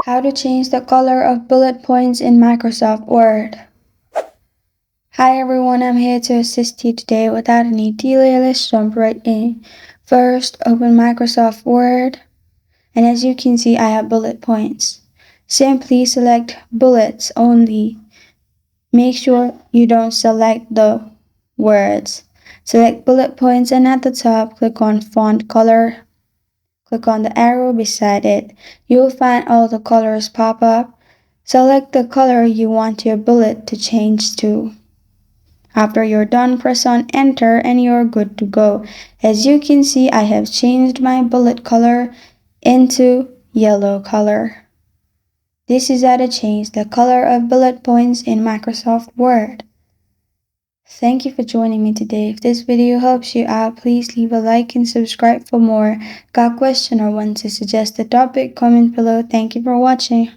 How to change the color of bullet points in Microsoft Word. Hi everyone, I'm here to assist you today. Without any delay, let's jump right in. First, open Microsoft Word, and as you can see, I have bullet points. Simply select bullets only. Make sure you don't select the words. Select bullet points, and at the top, click on font color. Click on the arrow beside it. You will find all the colors pop up. Select the color you want your bullet to change to. After you're done, press on enter and you're good to go. As you can see, I have changed my bullet color into yellow color. This is how to change the color of bullet points in Microsoft Word. Thank you for joining me today. If this video helps you out, please leave a like and subscribe for more. Got a question or want to suggest a topic? Comment below. Thank you for watching.